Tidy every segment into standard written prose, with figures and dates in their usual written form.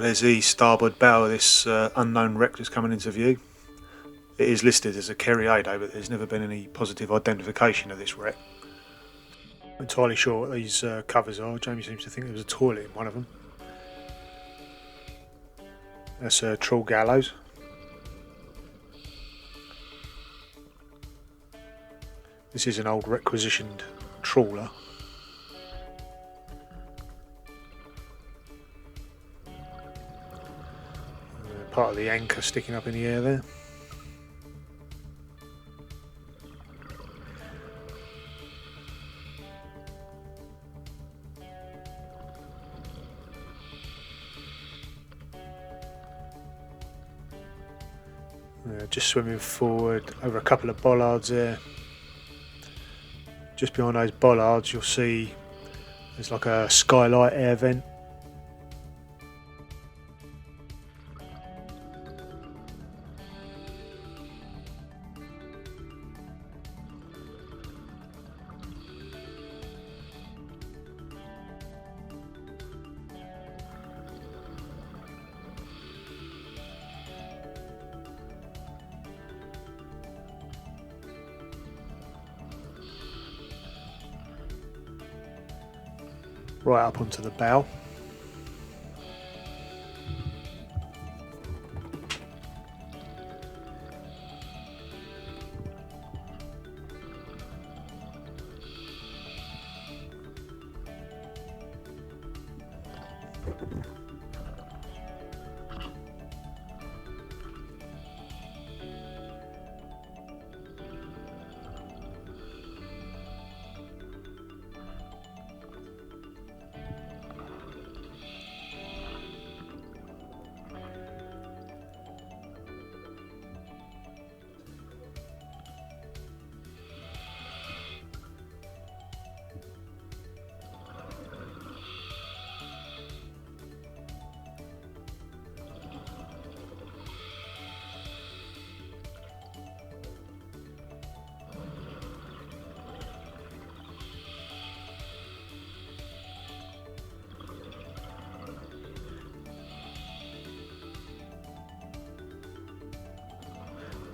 There's the starboard bow of this unknown wreck that's coming into view. It is listed as a Kerryado, but there's never been any positive identification of this wreck. I'm not entirely sure what these covers are. Jamie seems to think there was a toilet in one of them. That's a trawl gallows. This is an old requisitioned trawler. Part of the anchor sticking up in the air there. Just swimming forward over a couple of bollards there. Just behind those bollards you'll see there's like a skylight air vent. Right up onto the bow.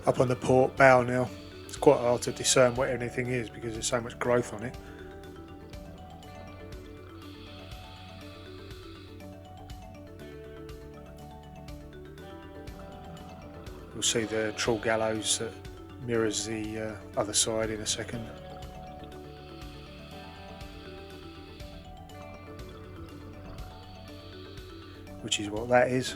Up on the port bow now. It's quite hard to discern what anything is because there's so much growth on it. We'll see the trawl gallows that mirrors the other side in a second. Which is what that is.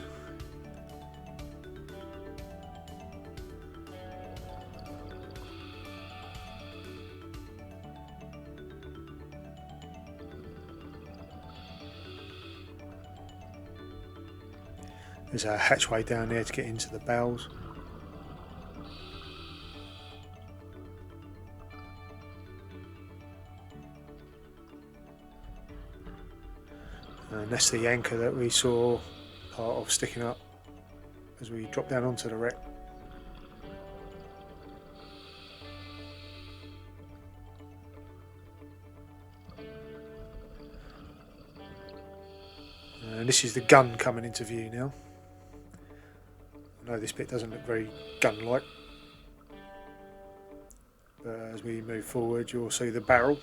There's a hatchway down there to get into the bows. And that's the anchor that we saw part of sticking up as we dropped down onto the wreck. And this is the gun coming into view now. I know this bit doesn't look very gun-like, but as we move forward you'll see the barrel.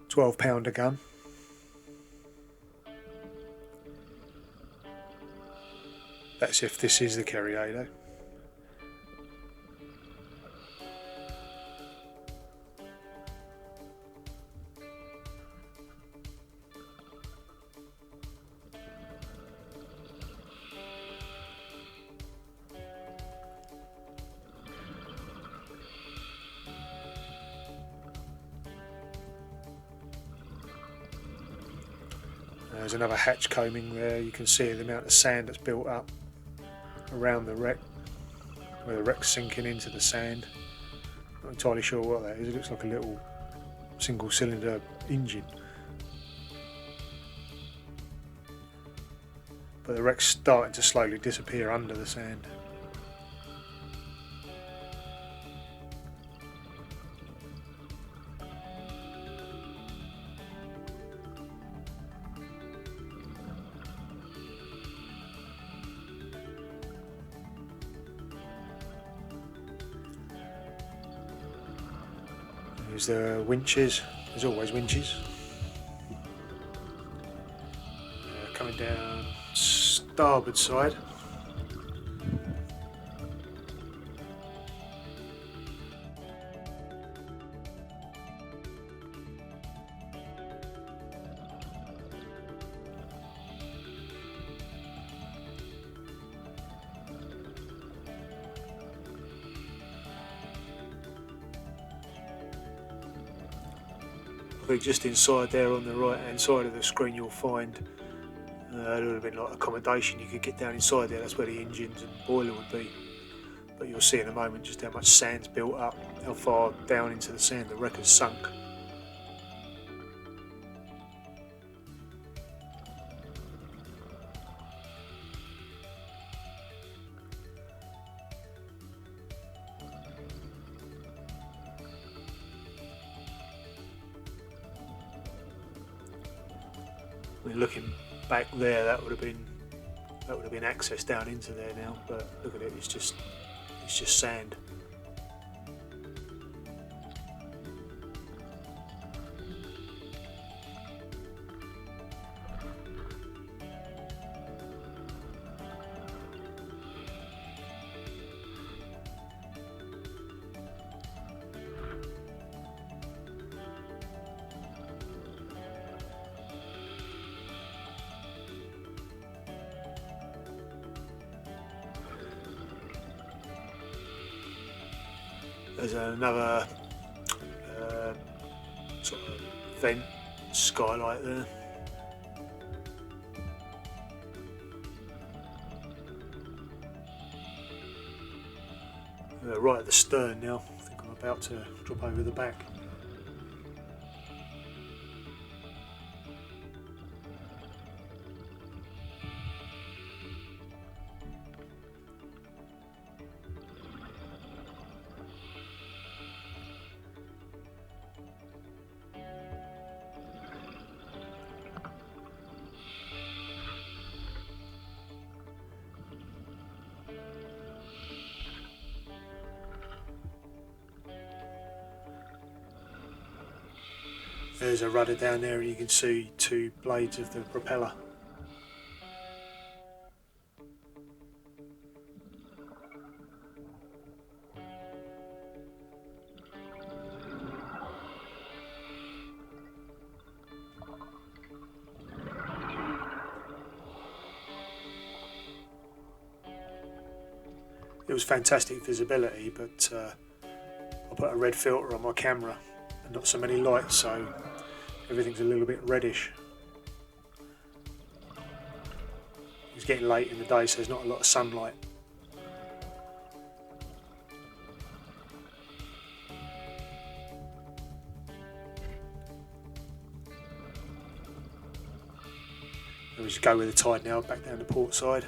£12 gun. That's if this is the Kerryado. There's another hatch combing there. You can see the amount of sand that's built up around the wreck, where the wreck's sinking into the sand. Not entirely sure what that is. It looks like a little single cylinder engine. But the wreck's starting to slowly disappear under the sand. Use the winches, there's always winches. Coming down starboard side. I think just inside there on the right hand side of the screen you'll find a little bit like accommodation. You could get down inside there, that's where the engines and boiler would be. But you'll see in a moment just how much sand's built up, how far down into the sand the wreck has sunk. I mean, looking back there, that would have been access down into there now. But look at it, it's just sand. There's another sort of vent skylight there. Right at the stern now. I think I'm about to drop over the back. There's a rudder down there and you can see two blades of the propeller. It was fantastic visibility, but I put a red filter on my camera and not so many lights, so everything's a little bit reddish. It's getting late in the day, so there's not a lot of sunlight. We'll just go with the tide now, back down to port side.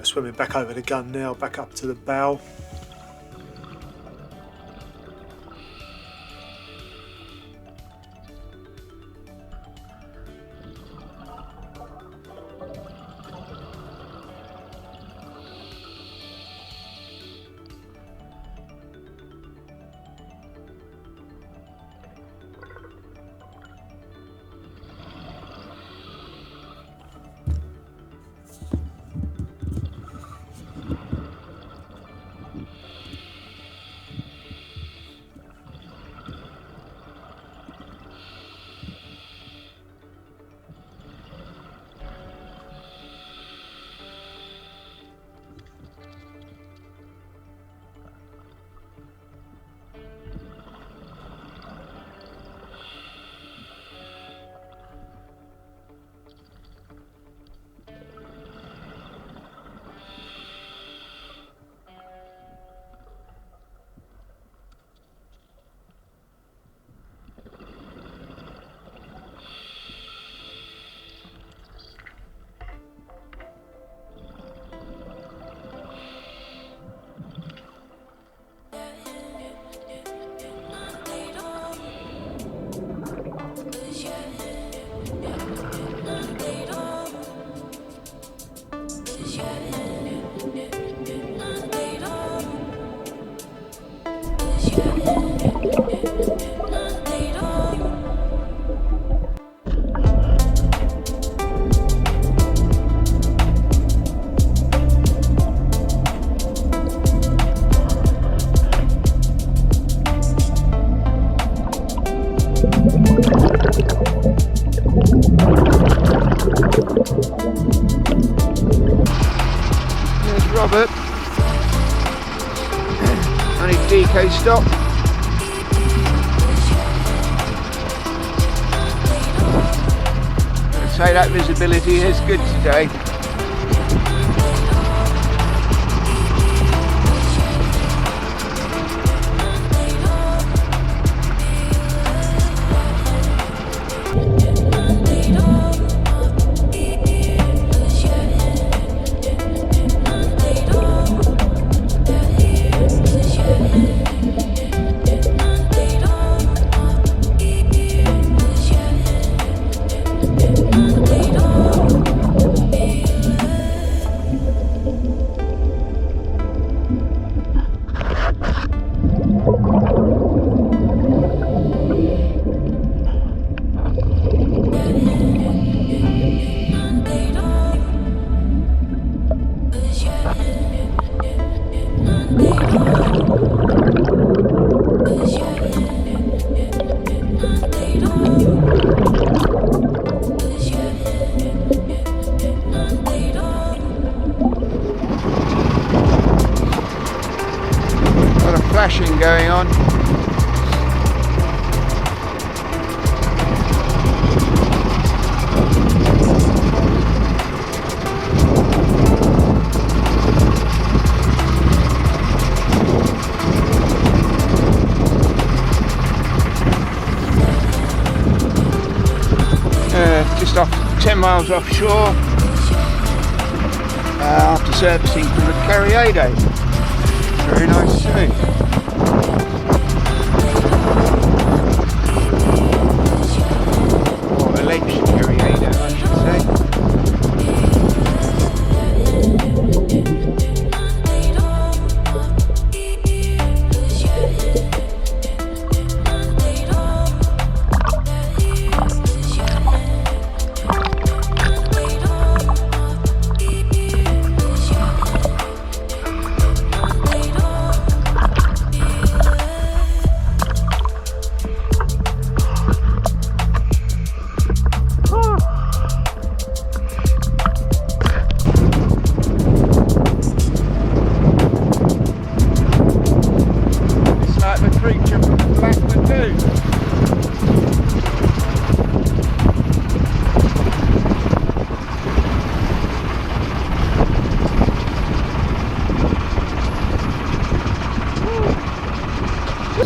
Swimming back over the gun now, back up to the bow. There's Robert. I need deco stop. I'd say that visibility is good today. Flashing going on. Just off 10 miles offshore after servicing from the Kerryado. Very nice to see. Kerryado, I should say.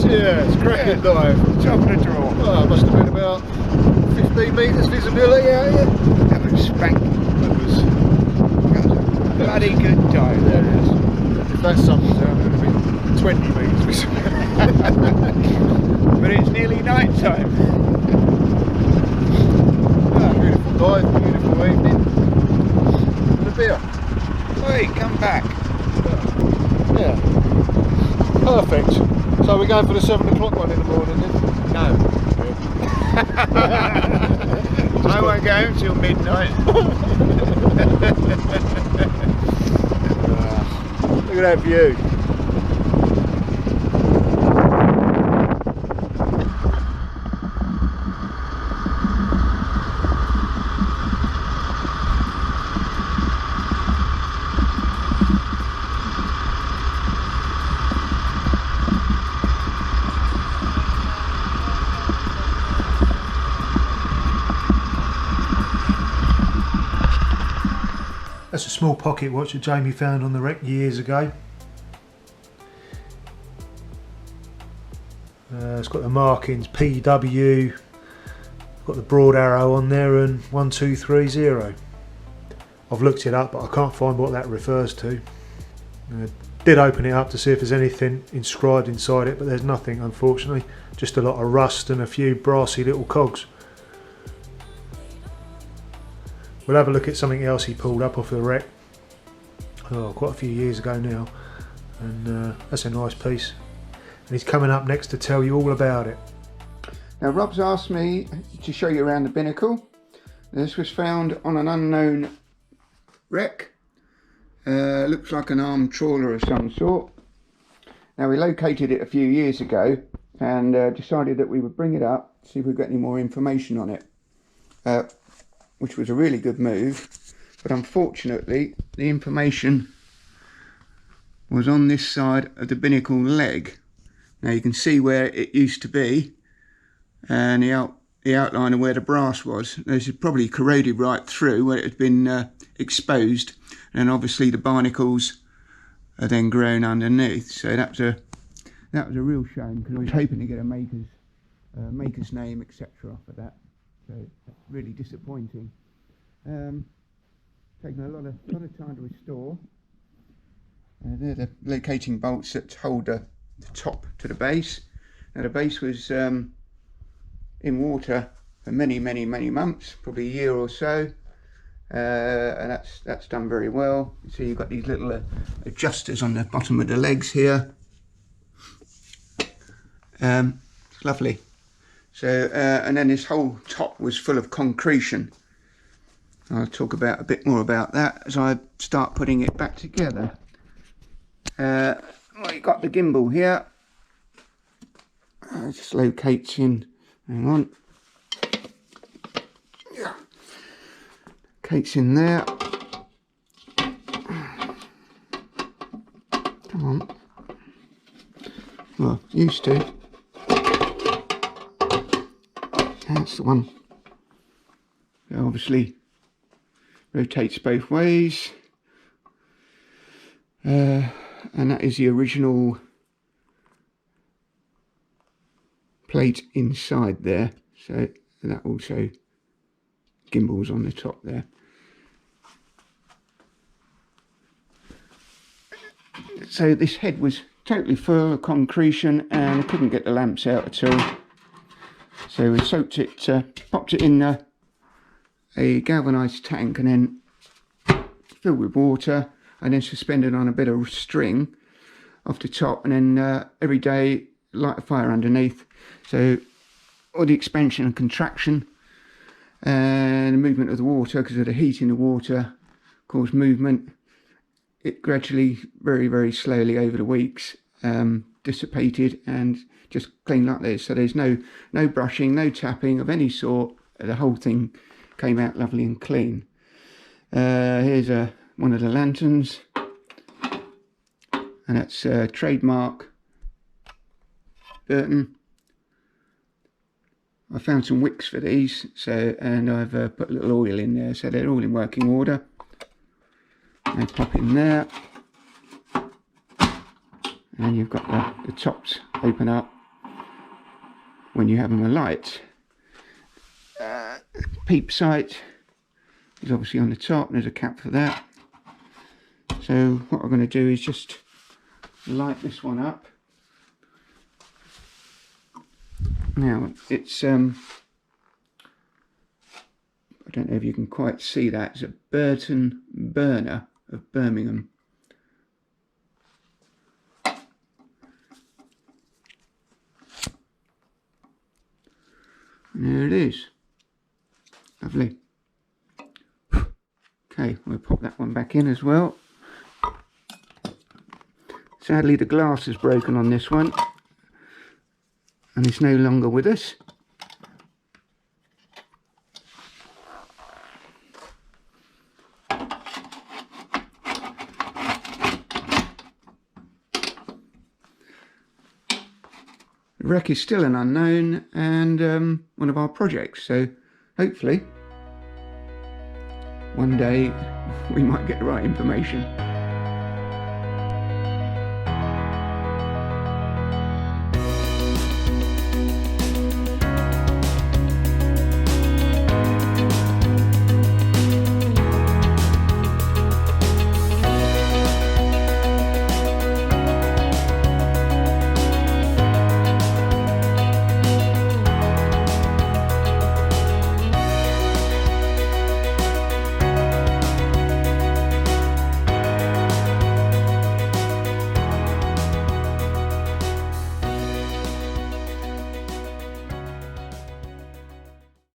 Yeah, it's cracking dive. Top of the draw. Oh, it must have been about 15 metres visibility out here. That was spank. That was bloody good time. There it is. If that sun was out, it would have been 20 metres. But it's nearly night time. Beautiful dive, beautiful evening. And a beer. Oi, come back. Yeah. Perfect. So we're going for the 7 o'clock one in the morning then? No. I won't go home till midnight. Look at that view. That's a small pocket watch that Jamie found on the wreck years ago. It's got the markings PW, got the broad arrow on there and 1230. I've looked it up but I can't find what that refers to. Did open it up to see if there's anything inscribed inside it, but there's nothing unfortunately, just a lot of rust and a few brassy little cogs. We'll have a look at something else he pulled up off the wreck, quite a few years ago now, and that's a nice piece. And he's coming up next to tell you all about it. Now Rob's asked me to show you around the binnacle. This was found on an unknown wreck. Looks like an armed trawler of some sort. Now we located it a few years ago and decided that we would bring it up, see if we got any more information on it. Which was a really good move, but unfortunately the information was on this side of the binnacle leg. Now you can see where it used to be and the outline of where the brass was. This is probably corroded right through where it had been exposed, and obviously the barnacles are then grown underneath. So that was a real shame, because I was hoping to get a maker's name, etc. off of that. So that's really disappointing. Taken a lot of time to restore. They're the locating bolts that hold the top to the base. Now the base was in water for many months, probably a year or so, and that's done very well. So you've got these little adjusters on the bottom of the legs here. Lovely. So, and then this whole top was full of concretion. I'll talk about a bit more about that as I start putting it back together. Well, you've got the gimbal here. It just locates in. Hang on. Yeah. Locates in there. Come on. Well, used to. That's the one. It obviously rotates both ways, and that is the original plate inside there. So that also gimbals on the top there. So this head was totally full of concretion and I couldn't get the lamps out at all. So we soaked it, popped it in a galvanised tank and then filled with water and then suspended on a bit of string off the top, and then every day light a fire underneath. So all the expansion and contraction and the movement of the water, because of the heat in the water, caused movement. It gradually, very slowly over the weeks dissipated and just cleaned like this. So there's no brushing, no tapping of any sort. The whole thing came out lovely and clean. Here's one of the lanterns, and that's trademark Burton. I found some wicks for these, so, and I've put a little oil in there, so they're all in working order. They pop in there, and you've got the tops open up when you have them alight. Peep sight is obviously on the top, there's a cap for that. So what I'm going to do is just light this one up. Now it's I don't know if you can quite see that. It's a Burton burner of Birmingham. And there it is. Lovely. Okay, we'll pop that one back in as well. Sadly the glass is broken on this one and it's no longer with us. The wreck is still an unknown and one of our projects, so hopefully one day we might get the right information.